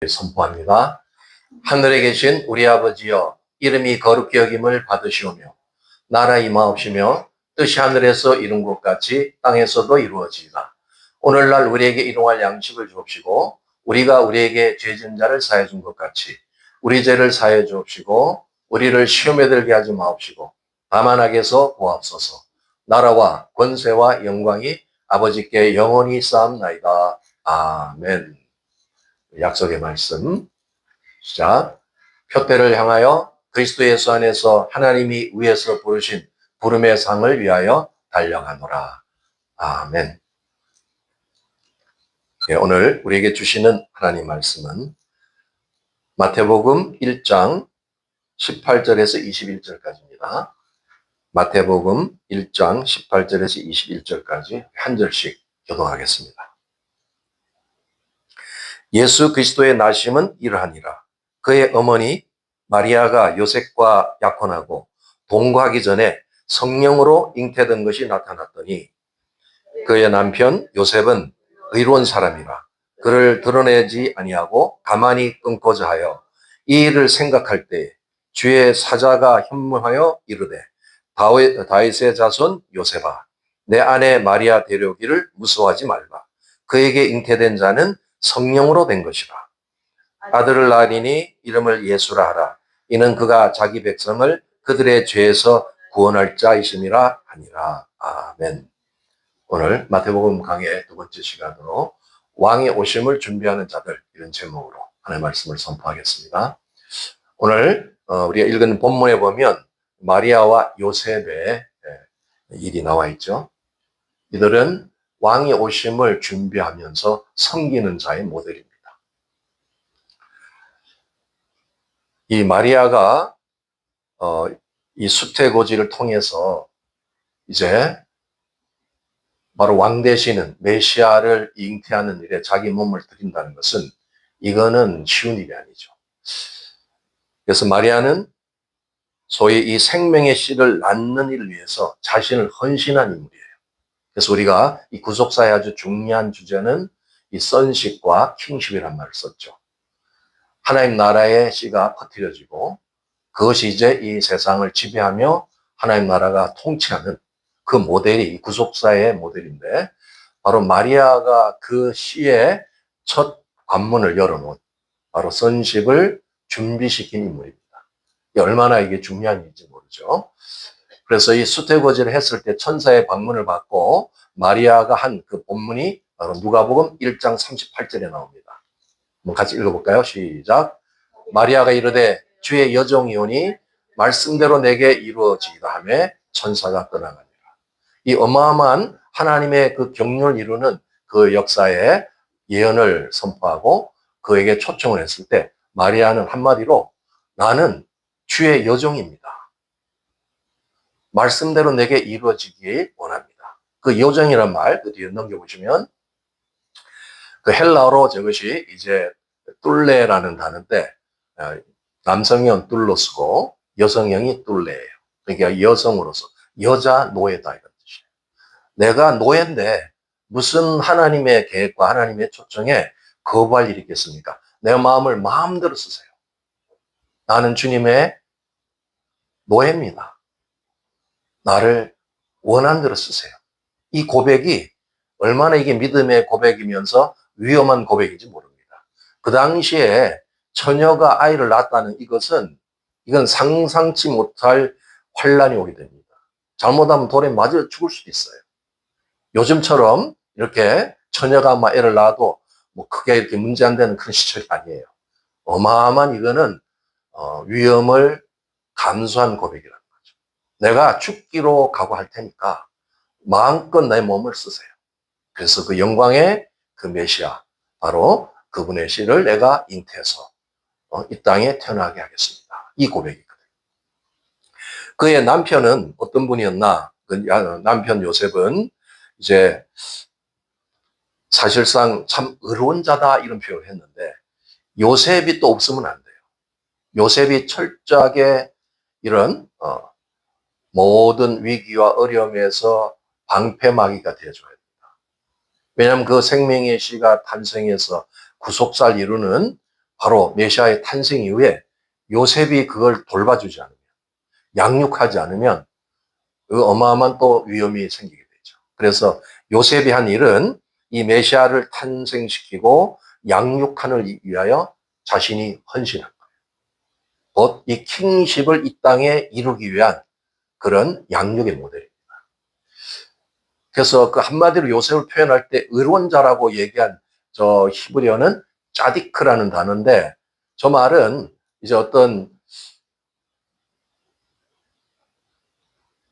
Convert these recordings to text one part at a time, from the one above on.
선포합니다. 하늘에 계신 우리 아버지여, 이름이 거룩히 여김을 받으시오며 나라 임하옵시며 뜻이 하늘에서 이룬 것 같이 땅에서도 이루어지이다. 오늘날 우리에게 일용할 양식을 주옵시고 우리가 우리에게 죄 지은 자를 사해 준 것 같이 우리 죄를 사해 주옵시고 우리를 시험에 들게 하지 마옵시고 다만 악에서 구하옵소서. 나라와 권세와 영광이 아버지께 영원히 쌓옵나이다. 아멘. 약속의 말씀 시작. 표대를 향하여 그리스도 예수 안에서 하나님이 위에서 부르신 부름의 상을 위하여 달려가노라. 아멘. 네, 오늘 우리에게 주시는 하나님 말씀은 마태복음 1장 18절에서 21절까지입니다. 마태복음 1장 18절에서 21절까지 한 절씩 교독하겠습니다. 예수 그리스도의 나심은 이러하니라. 그의 어머니 마리아가 요셉과 약혼하고 동거하기 전에 성령으로 잉태된 것이 나타났더니 그의 남편 요셉은 의로운 사람이라 그를 드러내지 아니하고 가만히 끊고자 하여 이 일을 생각할 때 주의 사자가 현문하여 이르되 다윗의 자손 요셉아 내 아내 마리아 데려오기를 무서워하지 말라. 그에게 잉태된 자는 성령으로 된 것이라. 아들을 낳으리니 이름을 예수라 하라. 이는 그가 자기 백성을 그들의 죄에서 구원할 자이심이라 하니라. 아멘. 오늘 마태복음 강의 두 번째 시간으로 왕의 오심을 준비하는 자들, 이런 제목으로 하나님의 말씀을 선포하겠습니다. 오늘 우리가 읽은 본문에 보면 마리아와 요셉의 일이 나와 있죠. 이들은 왕의 오심을 준비하면서 섬기는 자의 모델입니다. 이 마리아가 이 수태고지를 통해서 이제 바로 왕 되시는 메시아를 잉태하는 일에 자기 몸을 드린다는 것은 이거는 쉬운 일이 아니죠. 그래서 마리아는 소위 이 생명의 씨를 낳는 일을 위해서 자신을 헌신한 인물이에요. 그래서 우리가 이 구속사의 아주 중요한 주제는 이 sonship과 kingship이란 말을 썼죠. 하나님 나라의 씨가 퍼뜨려지고 그것이 이제 이 세상을 지배하며 하나님 나라가 통치하는 그 모델이 이 구속사의 모델인데 바로 마리아가 그 씨의 첫 관문을 열어놓은 바로 sonship을 준비시킨 인물입니다. 얼마나 이게 중요한 일인지 모르죠. 그래서 이 수태고지를 했을 때 천사의 방문을 받고 마리아가 한 그 본문이 바로 누가복음 1장 38절에 나옵니다. 한번 같이 읽어볼까요? 시작. 마리아가 이르되 주의 여종이오니 말씀대로 내게 이루어지이다 하며 천사가 떠나가니라. 이 어마어마한 하나님의 그 경륜을 이루는 그 역사의 예언을 선포하고 그에게 초청을 했을 때 마리아는 한마디로 나는 주의 여종입니다. 말씀대로 내게 이루어지길 원합니다. 그 여종이란 말, 그 뒤에 넘겨보시면 그 헬라어로 저것이 이제 뚫레라는 단어인데 남성형 뚫로스고 여성형이 뚫레예요. 그러니까 여성으로서 여자 노예다 이런 뜻이에요. 내가 노예인데 무슨 하나님의 계획과 하나님의 초청에 거부할 일이 있겠습니까? 내 마음을 마음대로 쓰세요. 나는 주님의 노예입니다. 나를 원하는 대로 쓰세요. 이 고백이 얼마나 이게 믿음의 고백이면서 위험한 고백인지 모릅니다. 그 당시에 처녀가 아이를 낳았다는 이건 상상치 못할 환란이 오게 됩니다. 잘못하면 돌에 맞아 죽을 수도 있어요. 요즘처럼 이렇게 처녀가 막 애를 낳아도 뭐 크게 이렇게 문제 안 되는 그런 시절이 아니에요. 어마어마한 이거는 위험을 감수한 고백이라는 거죠. 내가 죽기로 각오할 테니까 마음껏 내 몸을 쓰세요. 그래서 그 영광의 그 메시아, 바로 그분의 씨를 내가 잉태해서 이 땅에 태어나게 하겠습니다. 이 고백이거든요. 그의 남편은 어떤 분이었나? 그 남편 요셉은 이제 사실상 참 의로운 자다 이런 표현을 했는데 요셉이 또 없으면 안 돼요. 요셉이 철저하게 이런 모든 위기와 어려움에서 방패막이가 되어줘야 됩니다. 왜냐하면 그 생명의 씨가 탄생해서 구속사를 이루는 바로 메시아의 탄생 이후에 요셉이 그걸 돌봐주지 않으면, 양육하지 않으면 그 어마어마한 또 위험이 생기게 되죠. 그래서 요셉이 한 일은 이 메시아를 탄생시키고 양육하는 위하여 자신이 헌신한 거예요. 곧 이 킹십을 이 땅에 이루기 위한 그런 양육의 모델입니다. 그래서 그 한마디로 요셉을 표현할 때 의론자라고 얘기한 저 히브리어는 짜디크라는 단어인데, 저 말은 이제 어떤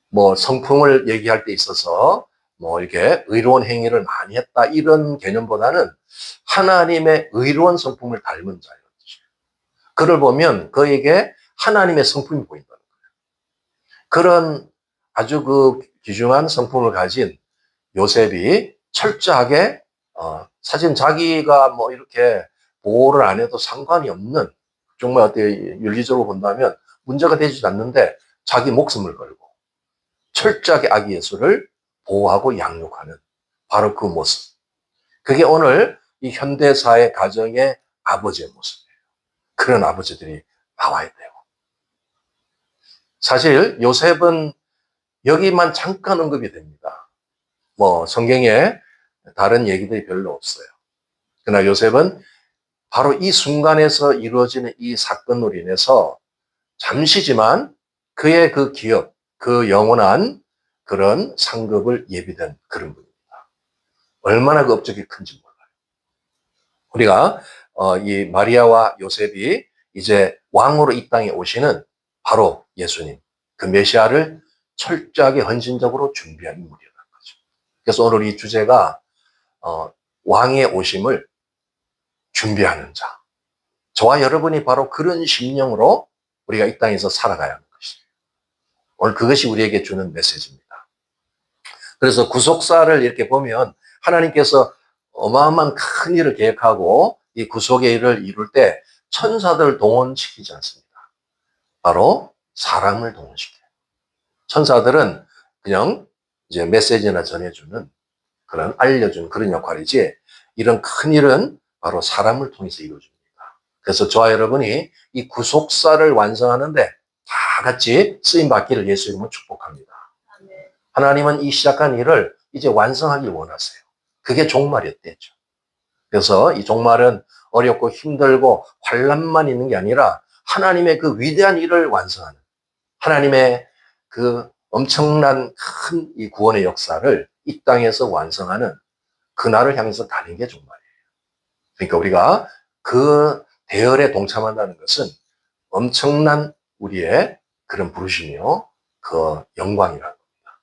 뭐 성품을 얘기할 때 있어서 뭐 이렇게 의로운 행위를 많이 했다 이런 개념보다는 하나님의 의로운 성품을 닮은 자예요. 그를 보면 그에게 하나님의 성품이 보인다는 거예요. 그런 아주 그 귀중한 성품을 가진 요셉이 철저하게 사실 자기가 뭐 이렇게 보호를 안 해도 상관이 없는, 정말 어떻게 윤리적으로 본다면 문제가 되지 않는데 자기 목숨을 걸고 철저하게 아기 예수를 보호하고 양육하는 바로 그 모습. 그게 오늘 이 현대사의 가정의 아버지의 모습이에요. 그런 아버지들이 나와야 돼요. 사실 요셉은 여기만 잠깐 언급이 됩니다. 뭐 성경에 다른 얘기들이 별로 없어요. 그러나 요셉은 바로 이 순간에서 이루어지는 이 사건으로 인해서 잠시지만 그의 그 기업, 그 영원한 그런 상급을 예비된 그런 분입니다. 얼마나 그 업적이 큰지 몰라요. 우리가 이 마리아와 요셉이 이제 왕으로 이 땅에 오시는 바로 예수님, 그 메시아를 철저하게 헌신적으로 준비한 인물이라는 거죠. 그래서 오늘 이 주제가 왕의 오심을 준비하는 자. 저와 여러분이 바로 그런 심령으로 우리가 이 땅에서 살아가야 하는 것이에요. 오늘 그것이 우리에게 주는 메시지입니다. 그래서 구속사를 이렇게 보면 하나님께서 어마어마한 큰 일을 계획하고 이 구속의 일을 이룰 때 천사들을 동원시키지 않습니다. 바로 사람을 동원시켜요. 천사들은 그냥 이제 메시지나 전해주는 그런 알려주는 그런 역할이지, 이런 큰 일은 바로 사람을 통해서 이루어집니다. 그래서 저와 여러분이 이 구속사를 완성하는데 다 같이 쓰임 받기를 예수 이름으로 축복합니다. 하나님은 이 시작한 일을 이제 완성하길 원하세요. 그게 종말이었대죠. 그래서 이 종말은 어렵고 힘들고 환난만 있는 게 아니라 하나님의 그 위대한 일을 완성하는, 하나님의 그 엄청난 큰 이 구원의 역사를 이 땅에서 완성하는 그날을 향해서 가는 게 종말이에요. 그러니까 우리가 그 대열에 동참한다는 것은 엄청난 우리의 그런 부르심이요, 그 영광이라는 겁니다.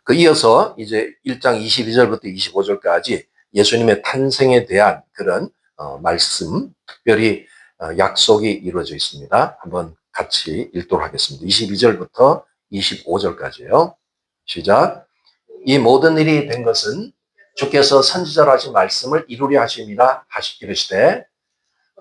그 이어서 이제 1장 22절부터 25절까지 예수님의 탄생에 대한 그런 말씀, 특별히 약속이 이루어져 있습니다. 한번 같이 읽도록 하겠습니다. 22절부터 25절까지요. 시작. 이 모든 일이 된 것은 주께서 선지자로 하신 말씀을 이루려 하심이라 이르시되,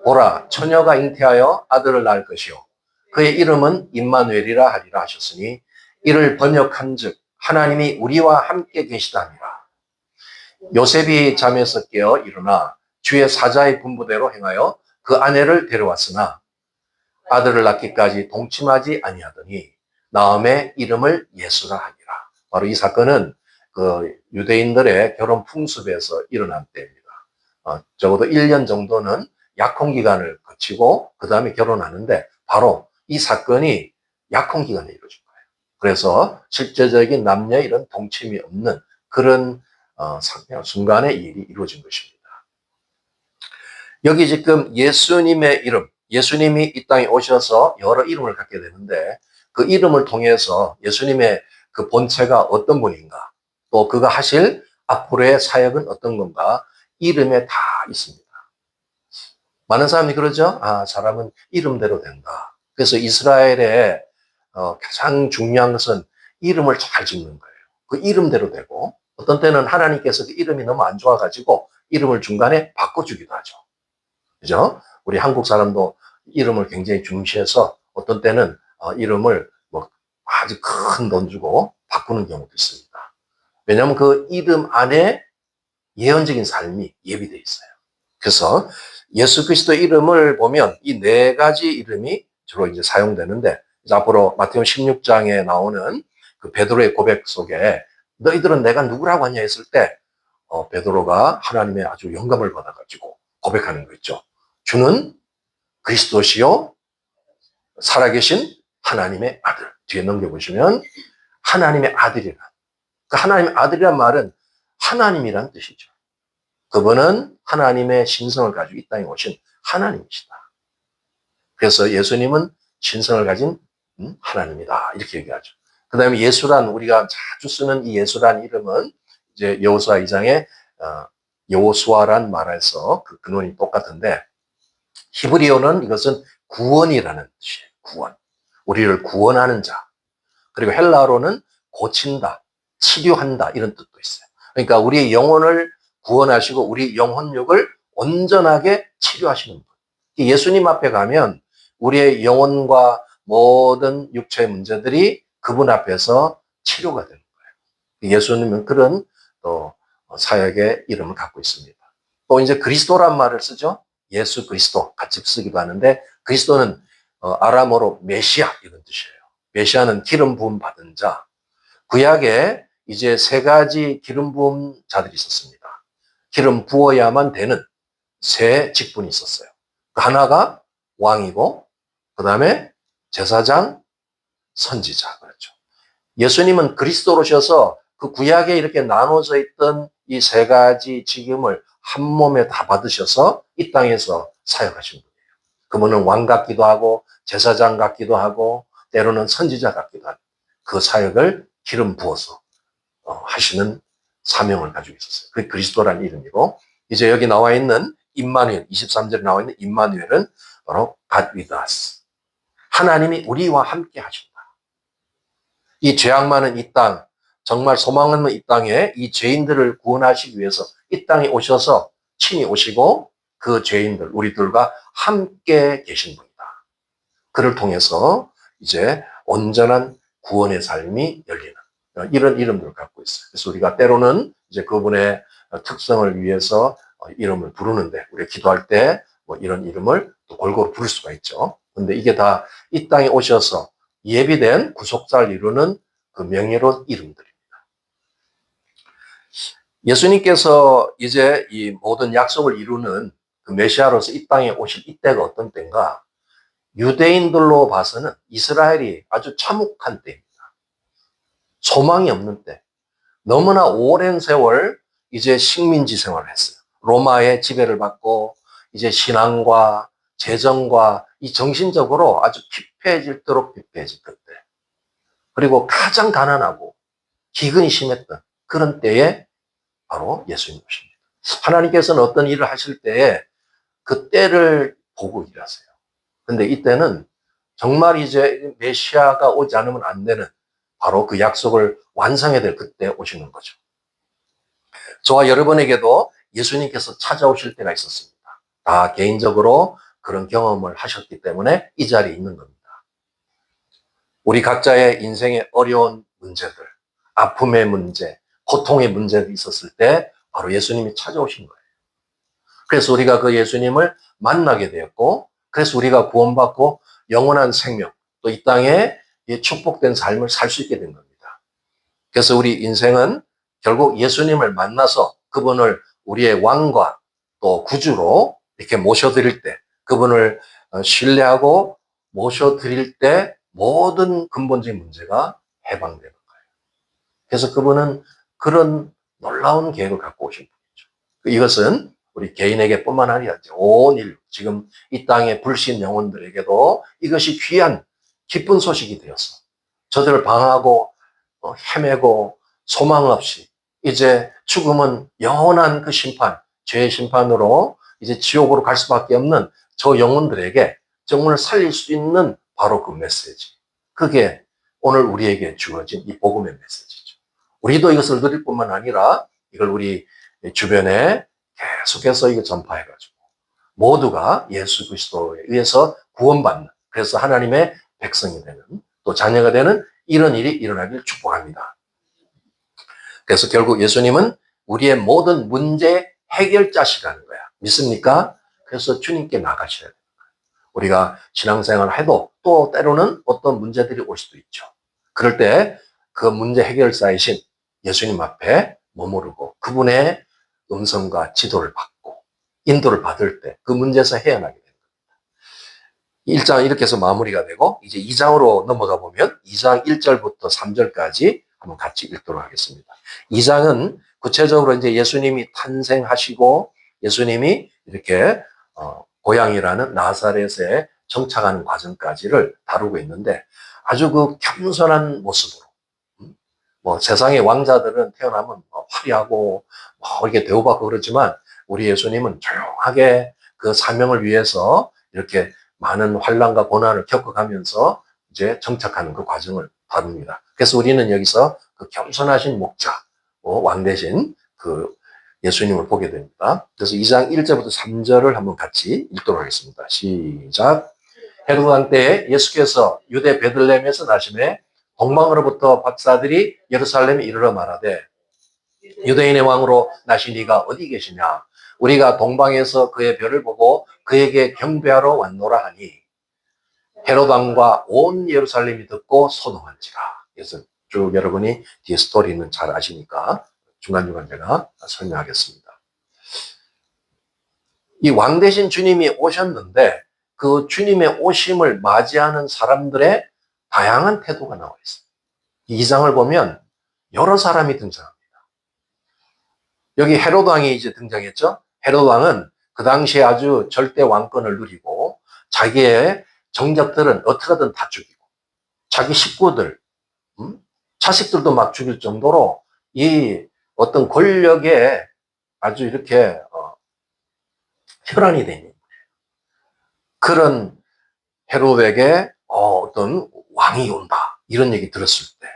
보라, 처녀가 잉태하여 아들을 낳을 것이요 그의 이름은 임마누엘이라 하리라 하셨으니, 이를 번역한즉 하나님이 우리와 함께 계시다니라. 요셉이 잠에서 깨어 일어나 주의 사자의 분부대로 행하여 그 아내를 데려왔으나 아들을 낳기까지 동침하지 아니하더니 나음의 이름을 예수라 하니라. 바로 이 사건은 그 유대인들의 결혼 풍습에서 일어난 때입니다. 적어도 1년 정도는 약혼 기간을 거치고 그 다음에 결혼하는데 바로 이 사건이 약혼 기간에 이루어진 거예요. 그래서 실제적인 남녀 이런 동침이 없는 그런 순간에 일이 이루어진 것입니다. 여기 지금 예수님의 이름, 예수님이 이 땅에 오셔서 여러 이름을 갖게 되는데 그 이름을 통해서 예수님의 그 본체가 어떤 분인가, 또 그가 하실 앞으로의 사역은 어떤 건가, 이름에 다 있습니다. 많은 사람이 그러죠. 아, 사람은 이름대로 된다. 그래서 이스라엘의 가장 중요한 것은 이름을 잘 짓는 거예요. 그 이름대로 되고, 어떤 때는 하나님께서 그 이름이 너무 안 좋아가지고 이름을 중간에 바꿔주기도 하죠. 그죠? 우리 한국 사람도 이름을 굉장히 중시해서 어떤 때는 이름을 뭐 아주 큰 돈 주고 바꾸는 경우도 있습니다. 왜냐하면 그 이름 안에 예언적인 삶이 예비되어 있어요. 그래서 예수 그리스도 이름을 보면 이 네 가지 이름이 주로 이제 사용되는데, 이제 앞으로 마태복음 16장에 나오는 그 베드로의 고백 속에 너희들은 내가 누구라고 하냐 했을 때 베드로가 하나님의 아주 영감을 받아가지고 고백하는 거 있죠. 주는 그리스도시요 살아계신 하나님의 아들. 뒤에 넘겨보시면 하나님의 아들이란, 그 하나님의 아들이란 말은 하나님이란 뜻이죠. 그분은 하나님의 신성을 가지고 이 땅에 오신 하나님이시다. 그래서 예수님은 신성을 가진 하나님이다, 이렇게 얘기하죠. 그 다음에 예수란, 우리가 자주 쓰는 이 예수란 이름은 이제 여호수아 2장에 여호수아란 말에서 그 근원이 똑같은데, 히브리어는 이것은 구원이라는 뜻이에요. 구원. 우리를 구원하는 자. 그리고 헬라어로는 고친다, 치료한다, 이런 뜻도 있어요. 그러니까 우리의 영혼을 구원하시고 우리 영혼력을 온전하게 치료하시는 분. 예수님 앞에 가면 우리의 영혼과 모든 육체의 문제들이 그분 앞에서 치료가 되는 거예요. 예수님은 그런 또 사역의 이름을 갖고 있습니다. 또 이제 그리스도란 말을 쓰죠. 예수 그리스도 같이 쓰기도 하는데, 그리스도는 아람어로 메시아 이런 뜻이에요. 메시아는 기름 부음 받은 자. 구약에 이제 세 가지 기름 부음 자들이 있었습니다. 기름 부어야만 되는 세 직분이 있었어요. 하나가 왕이고, 그 다음에 제사장, 선지자, 그렇죠. 예수님은 그리스도로셔서 그 구약에 이렇게 나눠져 있던 이 세 가지 직임을 한 몸에 다 받으셔서 이 땅에서 사역하신 분이에요. 그분은 왕 같기도 하고 제사장 같기도 하고 때로는 선지자 같기도 하고, 그 사역을 기름 부어서 하시는 사명을 가지고 있었어요. 그게 그리스도라는 이름이고, 이제 여기 나와 있는 임마누엘, 23절에 나와 있는 임마누엘은 바로 God with us. 하나님이 우리와 함께 하신다. 이 죄악 많은 이 땅, 정말 소망 없는 이 땅에 이 죄인들을 구원하시기 위해서 이 땅에 오셔서 친히 오시고 그 죄인들, 우리들과 함께 계신 분이다. 그를 통해서 이제 온전한 구원의 삶이 열리는 이런 이름들을 갖고 있어요. 그래서 우리가 때로는 이제 그분의 특성을 위해서 이름을 부르는데, 우리가 기도할 때 뭐 이런 이름을 또 골고루 부를 수가 있죠. 근데 이게 다 이 땅에 오셔서 예비된 구속자를 이루는 그 명예로운 이름들입니다. 예수님께서 이제 이 모든 약속을 이루는 그 메시아로서 이 땅에 오실 이때가 어떤 때인가? 유대인들로 봐서는 이스라엘이 아주 참혹한 때입니다. 소망이 없는 때. 너무나 오랜 세월 이제 식민지 생활을 했어요. 로마의 지배를 받고 이제 신앙과 재정과 이 정신적으로 아주 피폐해질도록 피폐해질 때. 그리고 가장 가난하고 기근이 심했던 그런 때에 바로 예수님 오십니다. 하나님께서는 어떤 일을 하실 때에 그 때를 보고 일하세요. 근데 이때는 정말 이제 메시아가 오지 않으면 안 되는 바로 그 약속을 완성해야 될 그때 오시는 거죠. 저와 여러분에게도 예수님께서 찾아오실 때가 있었습니다. 다 개인적으로 그런 경험을 하셨기 때문에 이 자리에 있는 겁니다. 우리 각자의 인생의 어려운 문제들, 아픔의 문제, 고통의 문제가 있었을 때 바로 예수님이 찾아오신 거예요. 그래서 우리가 그 예수님을 만나게 되었고, 그래서 우리가 구원받고 영원한 생명, 또 이 땅에 축복된 삶을 살 수 있게 된 겁니다. 그래서 우리 인생은 결국 예수님을 만나서 그분을 우리의 왕과 또 구주로 이렇게 모셔드릴 때, 그분을 신뢰하고 모셔드릴 때 모든 근본적인 문제가 해방되는 거예요. 그래서 그분은 그런 놀라운 계획을 갖고 오신 분이죠. 이것은 우리 개인에게 뿐만 아니라 온 인류, 지금 이 땅의 불신 영혼들에게도 이것이 귀한 기쁜 소식이 되어서 저들을 방하고 헤매고 소망 없이 이제 죽음은 영원한 그 심판, 죄의 심판으로 이제 지옥으로 갈 수밖에 없는 저 영혼들에게 정말 살릴 수 있는 바로 그 메시지. 그게 오늘 우리에게 주어진 이 복음의 메시지죠. 우리도 이것을 누릴 뿐만 아니라 이걸 우리 주변에 계속해서 이거 전파해가지고 모두가 예수 그리스도에 의해서 구원받는, 그래서 하나님의 백성이 되는, 또 자녀가 되는 이런 일이 일어나길 축복합니다. 그래서 결국 예수님은 우리의 모든 문제 해결자시라는 거야. 믿습니까? 그래서 주님께 나가셔야 돼요. 우리가 신앙생활을 해도 또 때로는 어떤 문제들이 올 수도 있죠. 그럴 때 그 문제 해결사이신 예수님 앞에 머무르고 그분의 음성과 지도를 받고 인도를 받을 때 그 문제에서 헤어나게 됩니다. 1장 이렇게 해서 마무리가 되고 이제 2장으로 넘어가 보면 2장 1절부터 3절까지 한번 같이 읽도록 하겠습니다. 2장은 구체적으로 이제 예수님이 탄생하시고 예수님이 이렇게 고향이라는 나사렛에 정착하는 과정까지를 다루고 있는데 아주 그 겸손한 모습으로 뭐 세상의 왕자들은 태어나면 화려하고 이렇게 대우받고 그러지만 우리 예수님은 조용하게 그 사명을 위해서 이렇게 많은 환난과 고난을 겪어가면서 이제 정착하는 그 과정을 다룹니다. 그래서 우리는 여기서 그 겸손하신 목자, 왕 대신 그 예수님을 보게 됩니다. 그래서 2장 1절부터 3절을 한번 같이 읽도록 하겠습니다. 시작. 헤로드 왕 때에 예수께서 유대 베들레헴에서 나심에 동방으로부터 박사들이 예루살렘에 이르러 말하되 유대인의 왕으로 나신 이가 어디 계시냐? 우리가 동방에서 그의 별을 보고 그에게 경배하러 왔노라 하니 헤로드 왕과 온 예루살렘이 듣고 소동한지라. 그래서 쭉 여러분이 뒤에 스토리는 잘 아시니까 중간중간 제가 설명하겠습니다. 이 왕 대신 주님이 오셨는데 그 주님의 오심을 맞이하는 사람들의 다양한 태도가 나와 있어요. 이 장을 보면 여러 사람이 등장합니다. 여기 헤로드 왕이 이제 등장했죠. 헤로드 왕은 그 당시에 아주 절대 왕권을 누리고 자기의 정적들은 어떻게든 다 죽이고 자기 식구들, 자식들도 막 죽일 정도로 이 어떤 권력에 아주 이렇게 혈안이 된 그런 헤롯에게 어떤 왕이 온다 이런 얘기 들었을 때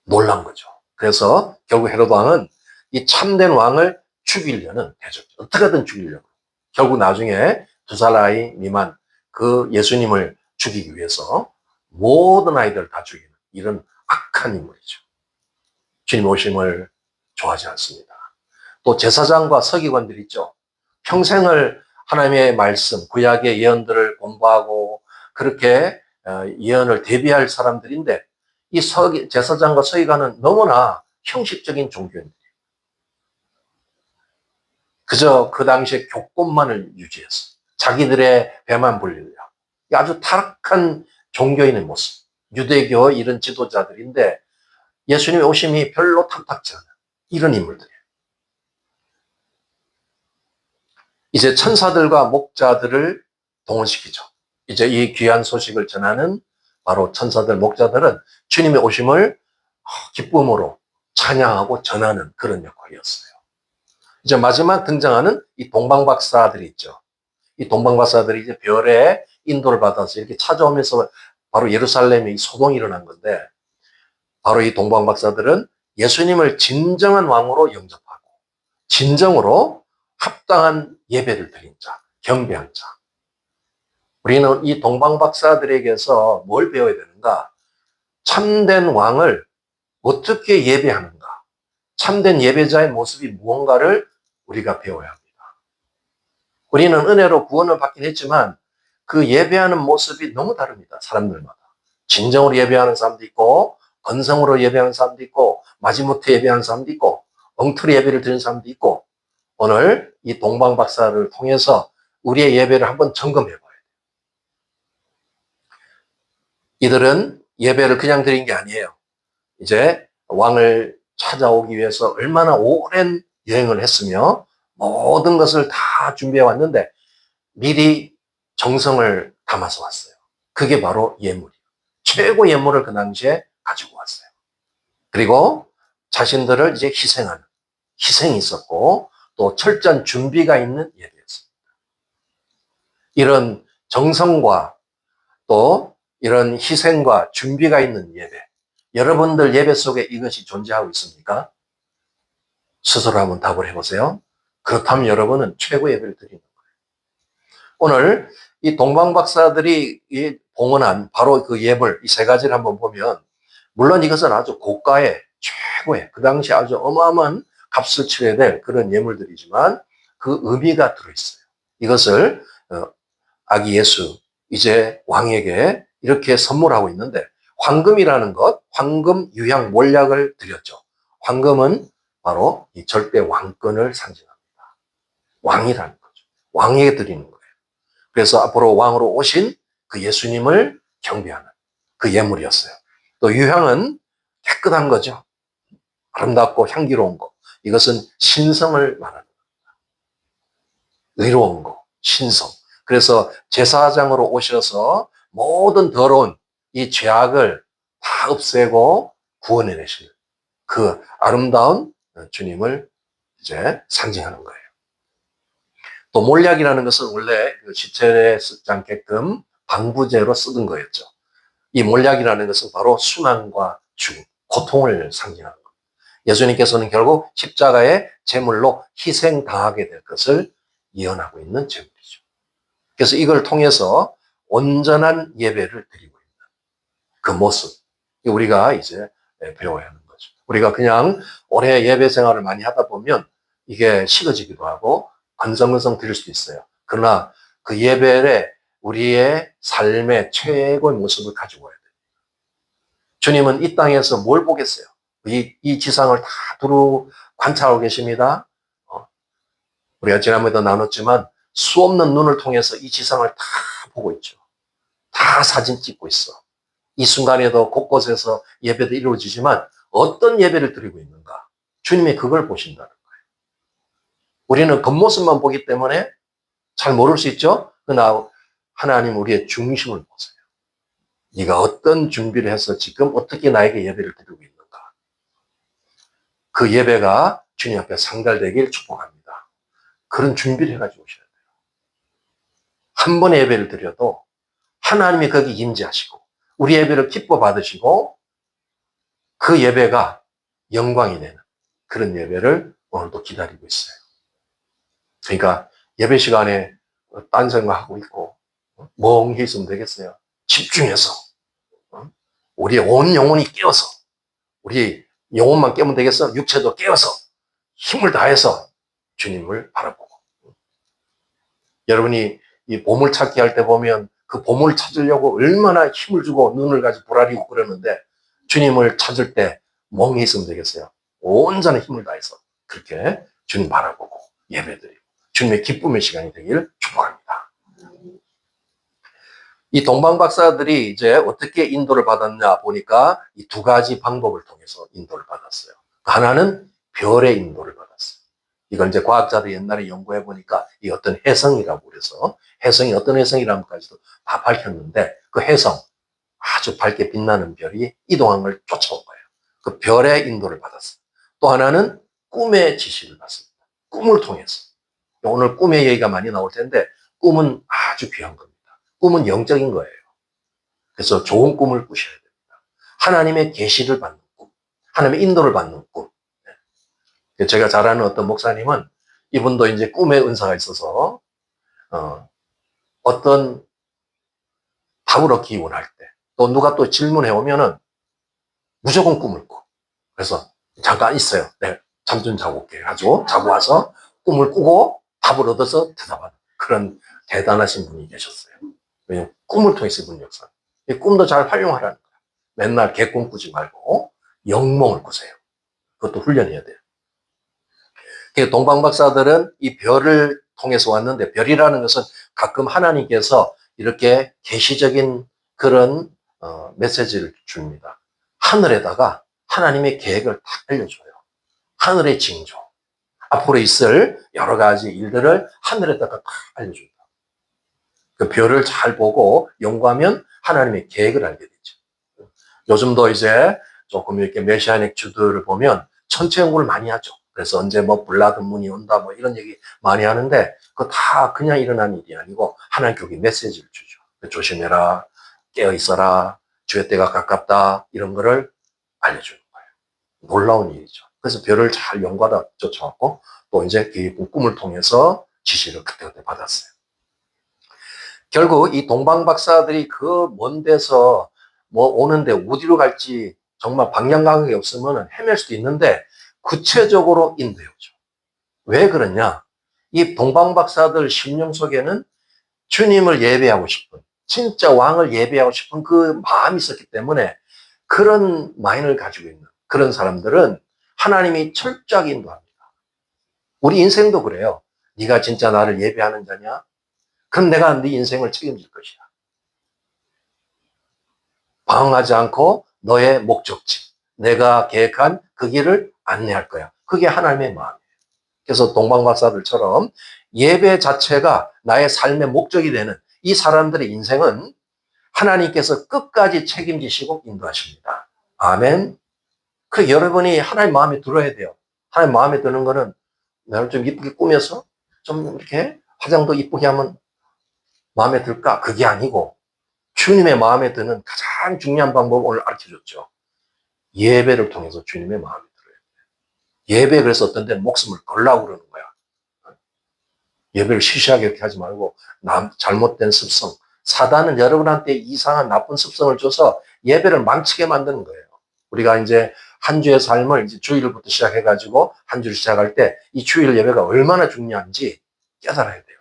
놀란 거죠. 그래서 결국 헤롯 왕은 이 참된 왕을 죽이려는 대적, 어떻게든 죽이려고. 결국 나중에 2살 아이 미만 그 예수님을 죽이기 위해서 모든 아이들을 다 죽이는 이런 악한 인물이죠. 주님 오심을 좋아하지 않습니다. 또 제사장과 서기관들 있죠. 평생을 하나님의 말씀, 구약의 예언들을 공부하고 그렇게 예언을 대비할 사람들인데 이 제사장과 서기관은 너무나 형식적인 종교인들이에요. 그저 그 당시에 교권만을 유지해서 자기들의 배만 불리려 아주 타락한 종교인의 모습, 유대교 이런 지도자들인데 예수님의 오심이 별로 탐탁지 않아요. 이런 인물들이에요. 이제 천사들과 목자들을 동원시키죠. 이제 이 귀한 소식을 전하는 바로 천사들, 목자들은 주님의 오심을 기쁨으로 찬양하고 전하는 그런 역할이었어요. 이제 마지막 등장하는 이 동방박사들이 있죠. 이 동방박사들이 이제 별의 인도를 받아서 이렇게 찾아오면서 바로 예루살렘에 소동이 일어난 건데 바로 이 동방박사들은 예수님을 진정한 왕으로 영접하고 진정으로 합당한 예배를 드린 자, 경배한 자. 우리는 이 동방박사들에게서 뭘 배워야 되는가? 참된 왕을 어떻게 예배하는가? 참된 예배자의 모습이 무언가를 우리가 배워야 합니다. 우리는 은혜로 구원을 받긴 했지만 그 예배하는 모습이 너무 다릅니다. 사람들마다. 진정으로 예배하는 사람도 있고 건성으로 예배하는 사람도 있고 마지못해 예배하는 사람도 있고 엉터리 예배를 드리는 사람도 있고 오늘 이 동방박사를 통해서 우리의 예배를 한번 점검해 봐야 돼요. 이들은 예배를 그냥 드린 게 아니에요. 이제 왕을 찾아오기 위해서 얼마나 오랜 여행을 했으며 모든 것을 다 준비해 왔는데 미리 정성을 담아서 왔어요. 그게 바로 예물이에요. 최고 예물을 그 당시에 가지고 왔어요. 그리고 자신들을 이제 희생하는 희생이 있었고 또 철저한 준비가 있는 예배였습니다. 이런 정성과 또 이런 희생과 준비가 있는 예배, 여러분들 예배 속에 이것이 존재하고 있습니까? 스스로 한번 답을 해보세요. 그렇다면 여러분은 최고 예배를 드리는 거예요. 오늘 이 동방박사들이 봉헌한 바로 그 예물, 이 세 가지를 한번 보면 물론 이것은 아주 고가의 최고의 그 당시 아주 어마어마한 값을 치러야 될 그런 예물들이지만 그 의미가 들어있어요. 이것을 아기 예수, 이제 왕에게 이렇게 선물하고 있는데, 황금이라는 것, 황금 유향 몰약을 드렸죠. 황금은 바로 이 절대 왕권을 상징합니다. 왕이라는 거죠. 왕에게 드리는 거예요. 그래서 앞으로 왕으로 오신 그 예수님을 경배하는 그 예물이었어요. 또 유향은 깨끗한 거죠. 아름답고 향기로운 거. 이것은 신성을 말하는 겁니다. 의로운 거, 신성. 그래서 제사장으로 오셔서 모든 더러운 이 죄악을 다 없애고 구원해내시는 그 아름다운 주님을 이제 상징하는 거예요. 또 몰약이라는 것은 원래 시체에 쓰지 않게끔 방부제로 쓰던 거였죠. 이 몰약이라는 것은 바로 순환과 죽음, 고통을 상징하는 겁니다. 예수님께서는 결국 십자가의 제물로 희생당하게 될 것을 예언하고 있는 제물이죠. 그래서 이걸 통해서 온전한 예배를 드리고 있는 그 모습, 우리가 이제 배워야 하는 거죠. 우리가 그냥 오래 예배 생활을 많이 하다 보면 이게 식어지기도 하고 건성건성 드릴 수 있어요. 그러나 그 예배에 우리의 삶의 최고의 모습을 가지고 와야 돼요. 주님은 이 땅에서 뭘 보겠어요? 이 지상을 다 두루 관찰하고 계십니다. 우리가 지난번에도 나눴지만 수 없는 눈을 통해서 이 지상을 다 보고 있죠. 다 사진 찍고 있어. 이 순간에도 곳곳에서 예배도 이루어지지만 어떤 예배를 드리고 있는가? 주님이 그걸 보신다는 거예요. 우리는 겉모습만 보기 때문에 잘 모를 수 있죠? 그러나 하나님 우리의 중심을 보세요. 네가 어떤 준비를 해서 지금 어떻게 나에게 예배를 드리고 있는가? 그 예배가 주님 앞에 상달되길 축복합니다. 그런 준비를 해가지고 오셔야 돼요. 한 번의 예배를 드려도 하나님이 거기 임재하시고 우리 예배를 기뻐 받으시고 그 예배가 영광이 되는 그런 예배를 오늘도 기다리고 있어요. 그러니까 예배 시간에 딴 생각하고 있고 멍해 있으면 되겠어요. 집중해서 우리의 온 영혼이 깨어서 우리 영혼만 깨면 되겠어? 육체도 깨어서 힘을 다해서 주님을 바라보고 여러분이 이 보물찾기 할 때 보면 그 보물 찾으려고 얼마나 힘을 주고 눈을 가지고 부라리고 그러는데 주님을 찾을 때 멍해 있으면 되겠어요. 온전한 힘을 다해서 그렇게 주님 바라보고 예배드리고 주님의 기쁨의 시간이 되기를 축복합니다. 이 동방박사들이 이제 어떻게 인도를 받았냐 보니까 이 두 가지 방법을 통해서 인도를 받았어요. 하나는 별의 인도를 받았어요. 이걸 이제 과학자들이 옛날에 연구해 보니까 이 어떤 혜성이라고 그래서 혜성이 어떤 혜성이라는까지도 다 밝혔는데 그 혜성 아주 밝게 빛나는 별이 이동한 걸 쫓아온 거예요. 그 별의 인도를 받았어요. 또 하나는 꿈의 지시를 받습니다. 꿈을 통해서. 오늘 꿈의 얘기가 많이 나올 텐데 꿈은 아주 귀한 겁니다. 꿈은 영적인 거예요. 그래서 좋은 꿈을 꾸셔야 됩니다. 하나님의 계시를 받는 꿈, 하나님의 인도를 받는 꿈. 제가 잘 아는 어떤 목사님은 이분도 이제 꿈의 은사가 있어서 어떤 답을 얻기 원할 때 또 누가 또 질문해 오면은 무조건 꿈을 꿔. 그래서 잠깐 있어요. 네, 잠 좀 자고 올게요. 가지고 자고 와서 꿈을 꾸고 답을 얻어서 대답하는 그런 대단하신 분이 계셨어요. 왜냐면 꿈을 통해서 본 역사. 이 꿈도 잘 활용하라는 거야. 맨날 개꿈 꾸지 말고 영몽을 꾸세요. 그것도 훈련해야 돼요. 동방박사들은 이 별을 통해서 왔는데 별이라는 것은 가끔 하나님께서 이렇게 계시적인 그런 메시지를 줍니다. 하늘에다가 하나님의 계획을 다 알려줘요. 하늘의 징조, 앞으로 있을 여러 가지 일들을 하늘에다가 다 알려줍니다. 그 별을 잘 보고 연구하면 하나님의 계획을 알게 되죠. 요즘도 이제 조금 이렇게 메시아닉 주들을 보면 천체 연구를 많이 하죠. 그래서 언제 뭐 블라드 문이 온다 뭐 이런 얘기 많이 하는데 그거 다 그냥 일어난 일이 아니고 하나님께 메시지를 주죠. 조심해라, 깨어 있어라, 주의 때가 가깝다 이런 거를 알려주는 거예요. 놀라운 일이죠. 그래서 별을 잘 연구하다 쫓아왔고 또 이제 그 꿈을 통해서 지시를 그때그때 받았어요. 결국 이 동방박사들이 그 먼 데서 뭐 오는데 어디로 갈지 정말 방향감이 없으면 헤맬 수도 있는데 구체적으로 인도해 오죠. 왜 그러냐? 이 동방박사들 심령 속에는 주님을 예배하고 싶은, 진짜 왕을 예배하고 싶은 그 마음이 있었기 때문에 그런 마인을 가지고 있는 그런 사람들은 하나님이 철저하게 인도합니다. 우리 인생도 그래요. 네가 진짜 나를 예배하는 자냐? 그럼 내가 네 인생을 책임질 것이야. 방황하지 않고 너의 목적지, 내가 계획한 그 길을 안내할 거야. 그게 하나님의 마음이에요. 그래서 동방박사들처럼 예배 자체가 나의 삶의 목적이 되는 이 사람들의 인생은 하나님께서 끝까지 책임지시고 인도하십니다. 아멘. 그 여러분이 하나님 마음에 들어야 돼요. 하나님 마음에 드는 거는 나를 좀 이쁘게 꾸며서 좀 이렇게 화장도 이쁘게 하면 마음에 들까? 그게 아니고 주님의 마음에 드는 가장 중요한 방법을 오늘 알려줬죠. 예배를 통해서 주님의 마음에 들어요. 예배 그래서 어떤 데는 목숨을 걸라고 그러는 거야. 예배를 시시하게 이렇게 하지 말고 잘못된 습성. 사단은 여러분한테 이상한 나쁜 습성을 줘서 예배를 망치게 만드는 거예요. 우리가 이제 한 주의 삶을 이제 주일부터 시작해가지고 한 주를 시작할 때 이 주일 예배가 얼마나 중요한지 깨달아야 돼요.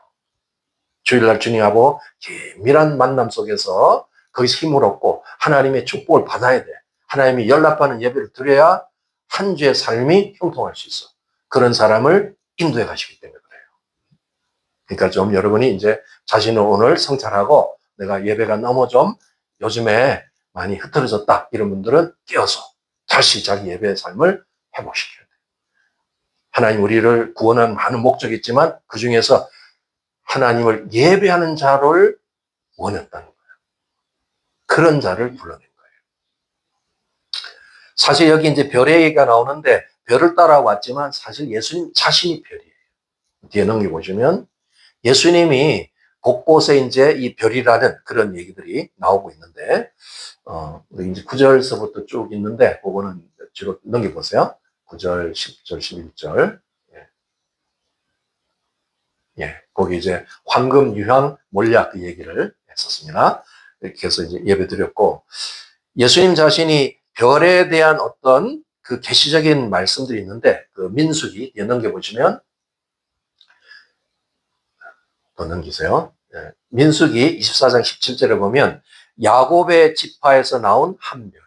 주일날 주님하고 긴밀한 만남 속에서 거기서 힘을 얻고 하나님의 축복을 받아야 돼. 하나님이 연락받는 예배를 드려야 한 주의 삶이 형통할 수 있어. 그런 사람을 인도해 가시기 때문에 그래요. 그러니까 좀 여러분이 이제 자신을 오늘 성찰하고 내가 예배가 너무 좀 요즘에 많이 흐트러졌다. 이런 분들은 깨어서 다시 자기 예배의 삶을 회복시켜야 돼요. 하나님 우리를 구원한 많은 목적이 있지만 그 중에서 하나님을 예배하는 자를 원했다는 거예요. 그런 자를 불러낸 거예요. 사실 여기 이제 별의 얘기가 나오는데 별을 따라왔지만 사실 예수님 자신이 별이에요. 뒤에 넘겨보시면 예수님이 곳곳에 이제 이 별이라는 그런 얘기들이 나오고 있는데, 이제 9절서부터 쭉 있는데, 그거는 뒤로 넘겨보세요. 9절, 10절, 11절. 예, 거기 이제 황금, 유향, 몰약 그 얘기를 했었습니다. 이렇게 해서 이제 예배 드렸고, 예수님 자신이 별에 대한 어떤 그 계시적인 말씀들이 있는데, 그 민수기, 넘겨보시면, 더 넘기세요. 예, 민수기 24장 17절에 보면, 야곱의 지파에서 나온 한 별.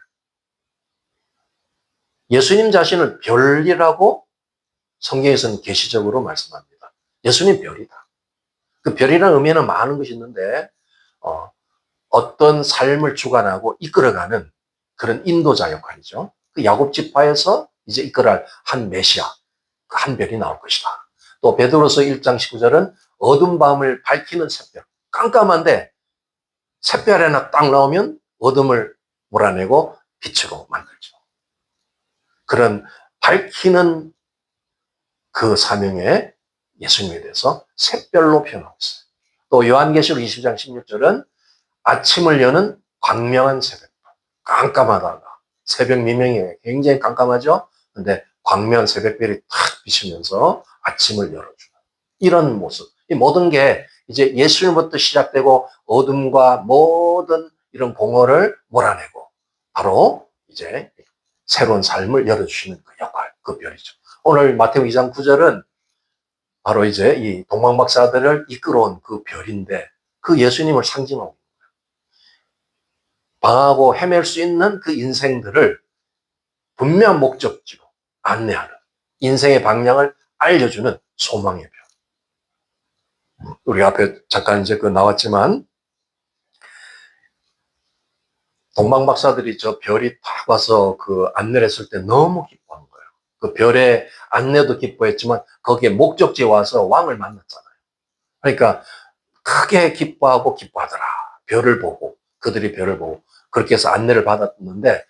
예수님 자신을 별이라고 성경에서는 계시적으로 말씀합니다. 예수님 별이다. 그 별이라는 의미는 많은 것이 있는데, 어떤 삶을 주관하고 이끌어가는 그런 인도자 역할이죠. 그 야곱 지파에서 이제 이끌어갈 한 메시아, 그 한 별이 나올 것이다. 또 베드로서 1장 19절은 어두운 밤을 밝히는 샛별. 깜깜한데 샛별 하나 딱 나오면 어둠을 몰아내고 빛으로 만들죠. 그런 밝히는 그 사명에 예수님에 대해서 샛별로 표현하고 있어요. 또 요한계시록 20장 16절은 아침을 여는 광명한 새벽. 깜깜하다가 새벽 미명에 굉장히 깜깜하죠. 근데 광명한 새벽별이 탁 비치면서 아침을 열어주는 이런 모습. 이 모든 게 이제 예수님부터 시작되고 어둠과 모든 이런 공허를 몰아내고 바로 이제 새로운 삶을 열어주시는 그 역할, 그 별이죠. 오늘 마태복음 2장 9절은 바로 이제 이 동방박사들을 이끌어온 그 별인데 그 예수님을 상징하고 방하고 헤맬 수 있는 그 인생들을 분명한 목적지로 안내하는 인생의 방향을 알려주는 소망의 별. 우리 앞에 잠깐 이제 그 나왔지만 동방박사들이 저 별이 탁 와서 그 안내를 했을 때 너무 기뻐한 거예요. 그 별의 안내도 기뻐했지만 거기에 목적지에 와서 왕을 만났잖아요. 그러니까 크게 기뻐하고 기뻐하더라. 별을 보고 그들이 별을 보고 그렇게 해서 안내를 받았는데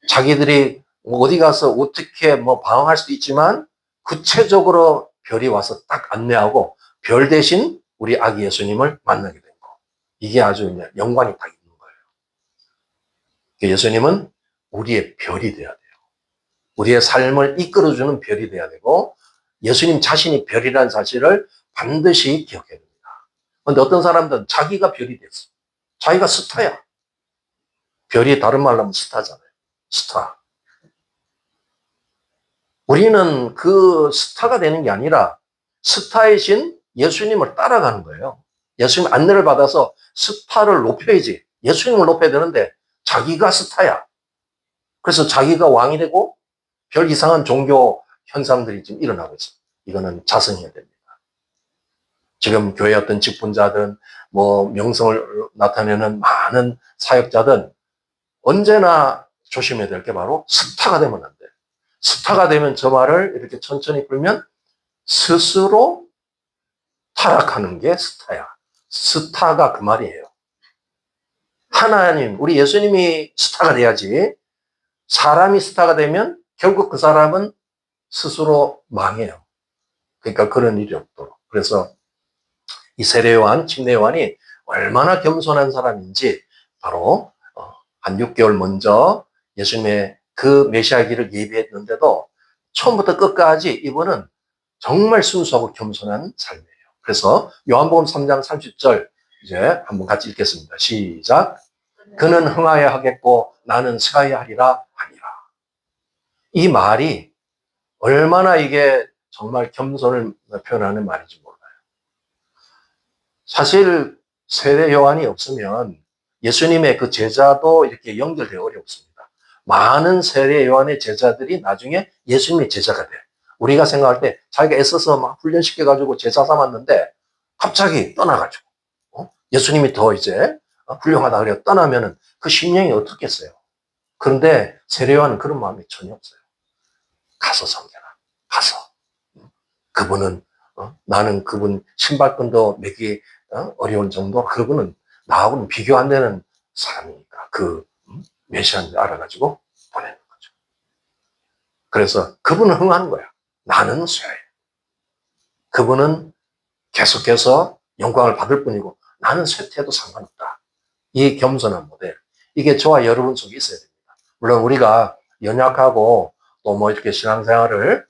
자기들이 어디 가서 어떻게 뭐 방황할 수도 있지만 구체적으로 별이 와서 딱 안내하고 별 대신 우리 아기 예수님을 만나게 된 거. 이게 아주 연관이 딱 있는 거예요. 예수님은 우리의 별이 돼야 돼요. 우리의 삶을 이끌어주는 별이 돼야 되고 예수님 자신이 별이라는 사실을 반드시 기억해야 됩니다. 그런데 어떤 사람들은 자기가 별이 됐어. 자기가 스타야. 별이 다른 말로 하면 스타잖아요. 스타. 우리는 그 스타가 되는 게 아니라 스타이신 예수님을 따라가는 거예요. 예수님 안내를 받아서 스타를 높여야지. 예수님을 높여야 되는데 자기가 스타야. 그래서 자기가 왕이 되고 별 이상한 종교 현상들이 지금 일어나고 있어요. 이거는 자성해야 됩니다. 지금 교회 어떤 직분자든 뭐 명성을 나타내는 많은 사역자든 언제나 조심해야 될 게 바로 스타가 되면 안 돼요. 스타가 되면 저 말을 이렇게 천천히 풀면 스스로 타락하는 게 스타야. 스타가 그 말이에요. 하나님, 우리 예수님이 스타가 돼야지. 사람이 스타가 되면 결국 그 사람은 스스로 망해요. 그러니까 그런 일이 없도록. 그래서 이 세례 요한, 침례 요한이 얼마나 겸손한 사람인지 바로 한 6개월 먼저 예수님의 그 메시아기를 예비했는데도 처음부터 끝까지 이분은 정말 순수하고 겸손한 삶이에요. 그래서 요한복음 3장 30절 이제 한번 같이 읽겠습니다. 시작. 그는 흥하여야 하겠고 나는 쇠하여야 하리라 하니라. 이 말이 얼마나 이게 정말 겸손을 표현하는 말인지 몰라요. 사실 세례 요한이 없으면 예수님의 그 제자도 이렇게 연결되기 어렵습니다. 많은 세례 요한의 제자들이 나중에 예수님의 제자가 돼. 우리가 생각할 때 자기가 애써서 막 훈련시켜가지고 제자 삼았는데 갑자기 떠나가지고 예수님이 더 이제 훌륭하다 그래요. 떠나면은 그 심령이 어떻겠어요? 그런데 세례 요한은 그런 마음이 전혀 없어요. 가서 섬겨라. 가서. 그분은 나는 그분 신발끈도 매기 어려운 정도. 그분은 나하고는 비교 안 되는 사람이니까 그 메시아인지 알아가지고 보내는 거죠. 그래서 그분은 흥하는 거야. 나는 쇠해. 그분은 계속해서 영광을 받을 뿐이고 나는 쇠퇴해도 상관없다. 이 겸손한 모델. 이게 저와 여러분 속에 있어야 됩니다. 물론 우리가 연약하고 또 뭐 이렇게 신앙생활을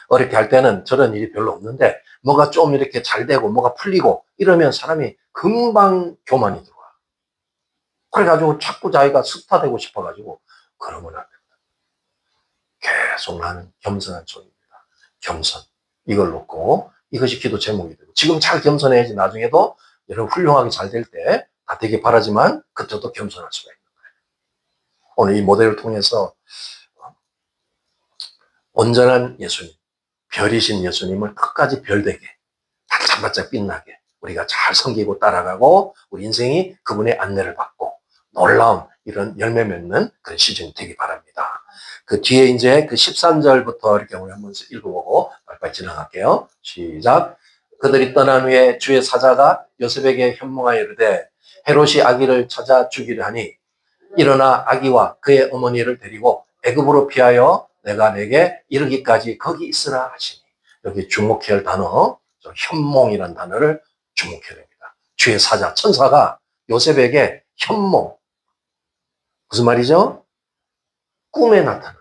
어렵게 할 때는 저런 일이 별로 없는데 뭐가 좀 이렇게 잘 되고 뭐가 풀리고 이러면 사람이 금방 교만이 들어와. 그래가지고 자꾸 자기가 스타 되고 싶어가지고 그러면 안 됩니다. 계속 나는 겸손한 쪽입니다. 겸손. 이걸 놓고 이것이 기도 제목이 되고 지금 잘 겸손해야지 나중에도 여러분 훌륭하게 잘 될 때 다 되길 바라지만 그때도 겸손할 수가 있는 거예요. 오늘 이 모델을 통해서 온전한 예수님, 별이신 예수님을 끝까지 별되게 반짝반짝 빛나게 우리가 잘 섬기고 따라가고 우리 인생이 그분의 안내를 받고 놀라운 이런 열매 맺는 그런 시즌이 되기 바랍니다. 그 뒤에 이제 그 13절부터 이렇게 우리 한번 읽어보고 빨리빨리 지나갈게요. 시작. 그들이 떠난 후에 주의 사자가 요셉에게 현몽하여 이르되 헤롯이 아기를 찾아 죽이려 하니 일어나 아기와 그의 어머니를 데리고 애굽으로 피하여 내가 내게 이르기까지 거기 있으라 하시니. 여기 주목해야 할 단어 현몽이라는 단어를 주목해야 됩니다. 주의 사자 천사가 요셉에게 현몽 무슨 말이죠? 꿈에 나타나는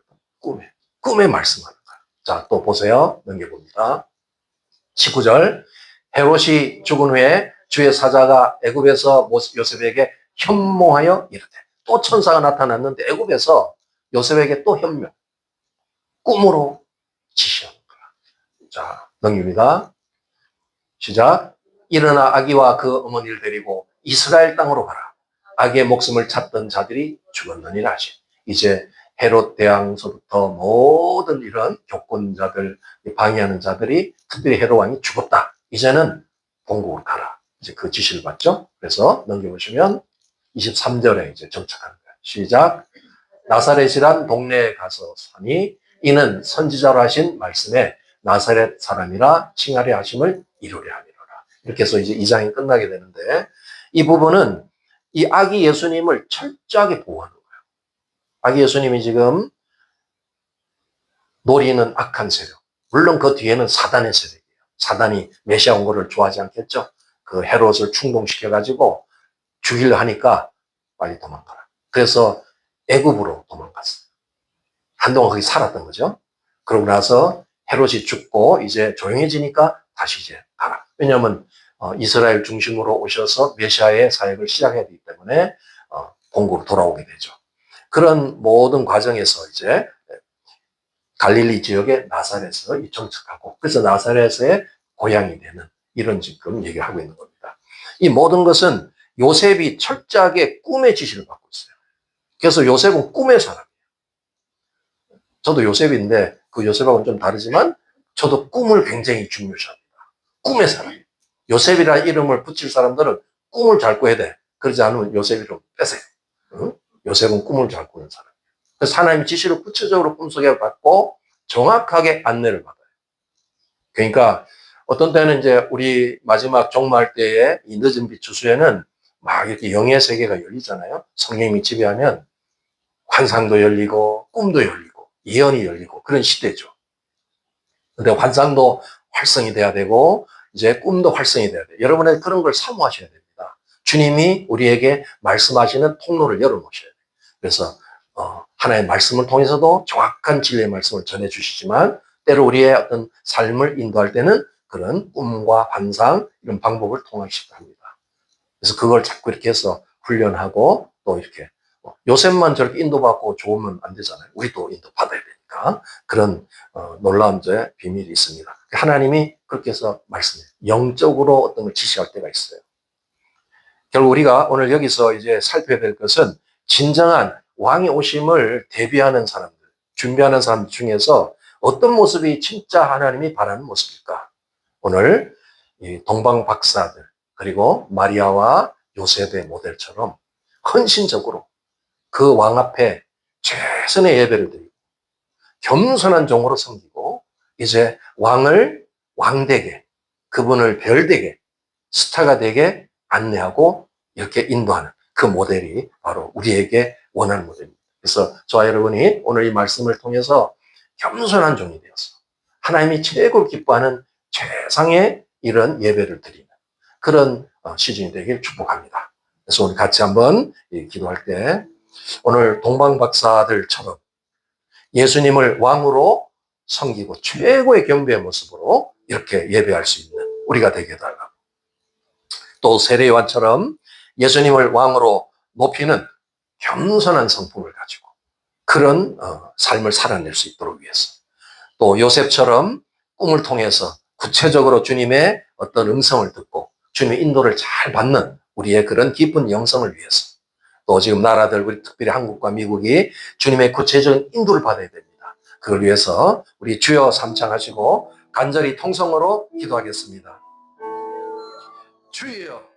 꿈에 말씀하는 거예요. 자, 또 보세요. 넘겨봅니다. 19절 헤롯이 죽은 후에 주의 사자가 애굽에서 요셉에게 현몽하여 이르되 또 천사가 나타났는데 애굽에서 요셉에게 또 현명 꿈으로 지시하는 거야. 자, 넘깁니다. 시작. 일어나 아기와 그 어머니를 데리고 이스라엘 땅으로 가라. 아기의 목숨을 찾던 자들이 죽었느니라 하시. 이제 헤롯 대왕서부터 모든 이런 교권자들, 방해하는 자들이 특별히 헤롯 왕이 죽었다. 이제는 본국으로 가라. 이제 그 지시를 받죠. 그래서 넘겨보시면 23절에 이제 정착하는 거예요. 시작. 나사렛이란 동네에 가서 사니 이는 선지자로 하신 말씀에 나사렛 사람이라 칭하려 하심을 이루려 함이로라. 이렇게 해서 이제 2장이 끝나게 되는데 이 부분은 이 아기 예수님을 철저하게 보호하는 거예요. 아기 예수님이 지금 노리는 악한 세력. 물론 그 뒤에는 사단의 세력이에요. 사단이 메시아 온 거를 좋아하지 않겠죠. 그 헤롯을 충동시켜가지고 죽이려 하니까 빨리 도망가라. 그래서 애굽으로 도망갔어요. 한동안 거기 살았던 거죠. 그러고 나서 헤롯이 죽고 이제 조용해지니까 다시 이제 가라. 왜냐하면 이스라엘 중심으로 오셔서 메시아의 사역을 시작해야 되기 때문에 본국으로 돌아오게 되죠. 그런 모든 과정에서 이제 갈릴리 지역의 나사렛에 정착하고 그래서 나사렛의 고향이 되는 이런 지금 얘기를 하고 있는 겁니다. 이 모든 것은 요셉이 철저하게 꿈의 지시를 받고 있어요. 그래서 요셉은 꿈의 사람이에요. 저도 요셉인데 그 요셉하고는 좀 다르지만 저도 꿈을 굉장히 중요시합니다. 꿈의 사람이에요. 요셉이라 이름을 붙일 사람들은 꿈을 잘 꿔야 돼. 그러지 않으면 요셉 이름 빼세요. 응? 요셉은 꿈을 잘 꾸는 사람이에요. 그래서 하나님의 지시를 구체적으로 꿈속에 받고 정확하게 안내를 받아요. 그러니까 어떤 때는 이제 우리 마지막 종말 때의 이 늦은 빛 주수에는 막 이렇게 영의 세계가 열리잖아요. 성령이 지배하면 환상도 열리고 꿈도 열리고 예언이 열리고 그런 시대죠. 근데 환상도 활성이 돼야 되고 이제 꿈도 활성이 돼야 돼요. 여러분은 그런 걸 사모하셔야 됩니다. 주님이 우리에게 말씀하시는 통로를 열어놓으셔야 돼요. 그래서 하나의 말씀을 통해서도 정확한 진리의 말씀을 전해주시지만 때로 우리의 어떤 삶을 인도할 때는 그런 꿈과 환상 이런 방법을 통하시기도 합니다. 그래서 그걸 자꾸 이렇게 해서 훈련하고 또 이렇게 요셉만 저렇게 인도받고 좋으면 안 되잖아요. 우리도 인도받아야 되니까 그런 놀라운 비밀이 있습니다. 하나님이 그렇게 해서 말씀해요. 영적으로 어떤 걸 지시할 때가 있어요. 결국 우리가 오늘 여기서 이제 살펴야 될 것은 진정한 왕의 오심을 대비하는 사람들, 준비하는 사람들 중에서 어떤 모습이 진짜 하나님이 바라는 모습일까? 오늘 이 동방 박사들 그리고 마리아와 요셉의 모델처럼 헌신적으로 그 왕 앞에 최선의 예배를 드리고 겸손한 종으로 섬기고 이제 왕을 왕되게 그분을 별되게 스타가 되게 안내하고 이렇게 인도하는 그 모델이 바로 우리에게 원하는 모델입니다. 그래서 저와 여러분이 오늘 이 말씀을 통해서 겸손한 종이 되어서 하나님이 최고로 기뻐하는 최상의 이런 예배를 드리는 그런 시즌이 되길 축복합니다. 그래서 우리 같이 한번 기도할 때 오늘 동방박사들처럼 예수님을 왕으로 섬기고 최고의 경배의 모습으로 이렇게 예배할 수 있는 우리가 되게 해달라고. 또 세례요한처럼 예수님을 왕으로 높이는 겸손한 성품을 가지고 그런 삶을 살아낼 수 있도록 위해서. 또 요셉처럼 꿈을 통해서 구체적으로 주님의 어떤 음성을 듣고 주님의 인도를 잘 받는 우리의 그런 깊은 영성을 위해서. 또 지금 나라들, 우리 특별히 한국과 미국이 주님의 구체적인 인도를 받아야 됩니다. 그걸 위해서 우리 주여 삼창하시고 간절히 통성으로 기도하겠습니다. 주여.